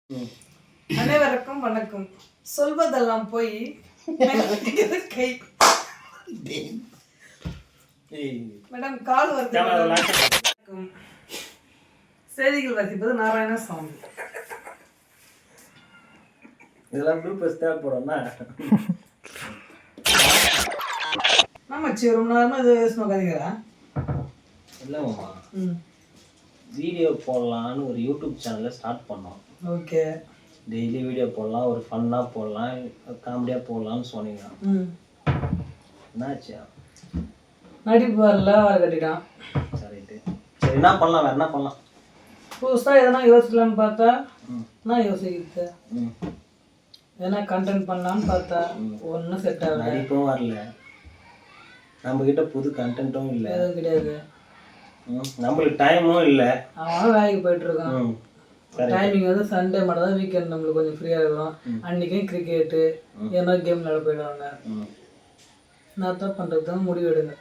அனைவருக்கும் வணக்கம். சொல்வதெல்லாம் போய் கை மேடம் கால் வருது. செய்திகள் வாசிப்பது நாராயணசாமி. இதெல்லாம் ப்ளூபர்ஸ் தேவைப்படும்னா நம்ம சரி ரொம்ப நேரமாக இது யோசனை கதைக்கிறேன். இல்லைம்மா வீடியோ போடலான்னு ஒரு யூடியூப் சேனலை ஸ்டார்ட் பண்ணோம். ஓகே, டெய்லி வீடியோ போடலாம், ஒரு ஃபன்னாக போடலாம், காமெடியாக போடலான்னு சொன்னீங்க. என்னாச்சு? நடிப்பு வரல, வர கட்டிட்டான். சரிட்டு சரி என்ன பண்ணலாம், வேறு என்ன பண்ணலாம்? புதுசாக எதனா யோசிக்கலான்னு பார்த்தா நான் யோசிக்கிறது எதனா கண்டென்ட் பண்ணலான்னு பார்த்தா ஒன்றும் செட் ஆகல. நடிப்பும் வரல, நம்மக்கிட்ட புது கண்டென்ட்டும் இல்லை, எதுவும் கிடையாது. நம்மளுக்கு டைமும் இல்லை. அவன் வேலைக்கு போயிட்டுருக்கான். டைமிங் வந்து சண்டே மட்டும் தான், வீக்கெண்ட் நம்மளுக்கு கொஞ்சம் ஃப்ரீயாக இருக்கும். அன்றைக்கும் கிரிக்கெட்டு ஏன்னா கேம் விளையாட போயிடுவாங்க. நான் தான் பண்ணுறது தான் முடிவு எடுங்க.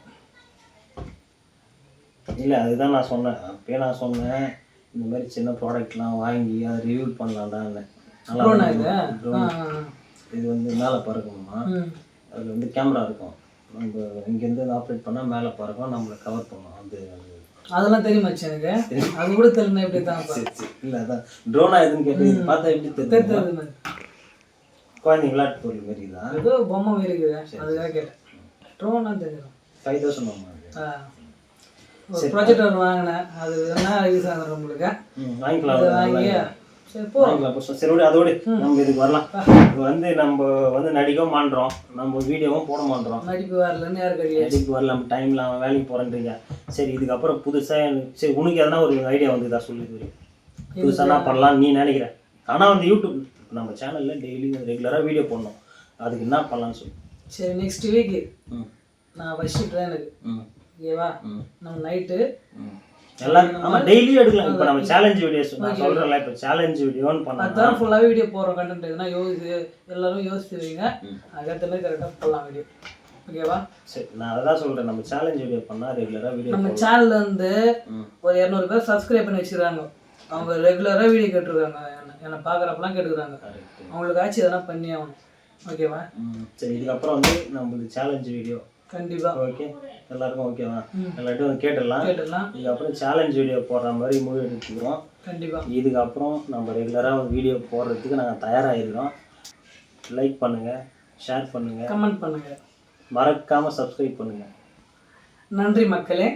இல்லை அதுதான் நான் சொன்னேன். அப்பயே நான் சொன்னேன் இந்த மாதிரி சின்ன ப்ராடக்ட்லாம் வாங்கி அதை ரிவ்யூ பண்ணலான்டான்னு. நல்லா இது வந்து மேலே பறக்கணுமா, அதில் வந்து கேமரா இருக்கும், நம்ம இங்கேருந்து ஆப்ரேட் பண்ணால் மேலே பறக்கும், நம்மளை கவர் பண்ணும். அதெல்லாம் தெரியுமாச்சு எனக்கு, அது கூட தெரியல. எப்படி தான் இல்லை அதான் ட்ரோனா எதுன்னு கேட்டு பார்த்தா எப்படி தெரியுது? குழந்தைங்க விளையாட்டு பொருள் மாரி தான், ஏதோ பொம்மை மாரி இருக்குது, அதுக்காக கேட்டேன். ட்ரோனா தெரியும். 5000 ஒரு ப்ராஜெக்டர் வாங்கினேன், அது என்ன யூஸ் ஆகுது நம்மளுக்கு. வாங்கிக்கலாம், வாங்கி சரி விட அதோடு நம்ம இதுக்கு வரலாம். வந்து நம்ம வந்து நடிக்கவும் மாட்டோம், நம்ம வீடியோவும் போட மாட்டோம். நடிப்பு வரலன்னு யாரு கிடையாது, நடிப்பு வரல, நம்ம டைமில் அவன் வேலைக்கு போகிறேன்றீங்க. சரி இதுக்கப்புறம் புதுசாக சரி உனக்கு எதனா ஒரு ஐடியா வந்துதா சொல்லி புதுசாக என்ன பண்ணலான்னு நீ நினைக்கிறேன். ஆனால் வந்து யூடியூப் நம்ம சேனலில் டெய்லி ரெகுலராக வீடியோ போடணும், அதுக்கு என்ன பண்ணலான்னு சொல்லி. சரி நெக்ஸ்ட் வீக்கு நான் வச்சுட்டு தான் எனக்கு ஓகேவா. நம்ம நைட்டு எல்லாம் நம்ம டெய்லி எடுக்கலாம். இப்போ நம்ம சேலஞ்ச் வீடியோஸ் நான் சொல்கிறேன்ல, இப்போ சேலஞ்ச் வீடியோன்னு பண்ணலாம். அதான் ஃபுல்லாகவே வீடியோ போடுற கண்டென்ட் எதுனா எல்லாரும் யோசிச்சு வைங்க, அதுக்கேற்ற மாதிரி கரெக்டாக போடலாம் வீடியோ. ஓகேவா? சரி நான் அதான் சொல்கிறேன், நம்ம சேலஞ்ச் வீடியோ பண்ணால் ரெகுலராக வீடியோ. நம்ம சேனலில் வந்து ஒரு 200 பேர் சப்ஸ்கிரைப் பண்ணி வச்சுருக்காங்க. அவங்க ரெகுலராக வீடியோ கேட்டுருக்காங்க, என்னை பார்க்குறப்பெல்லாம் கேட்டுக்கிறாங்க. அவங்களுக்கு ஆச்சு எதனா பண்ணி ஆகணும். ஓகேவா? சரி இதுக்கப்புறம் வந்து நம்மளுக்கு சேலஞ்ச் வீடியோ கண்டிப்பாக ஓகே, எல்லாருக்கும் ஓகேவா? எல்லாத்தையும் வந்து கேட்டுடலாம். இதுக்கப்புறம் சேலஞ்ச் வீடியோ போடுற மாதிரி முடிவு எடுத்துக்கிறோம். கண்டிப்பாக இதுக்கப்புறம் நம்ம ரெகுலராக வீடியோ போடுறதுக்கு நாங்கள் தயாராகிருக்கிறோம். லைக் பண்ணுங்கள், ஷேர் பண்ணுங்கள், கமெண்ட் பண்ணுங்கள், மறக்காமல் சப்ஸ்கிரைப் பண்ணுங்கள். நன்றி மக்களே.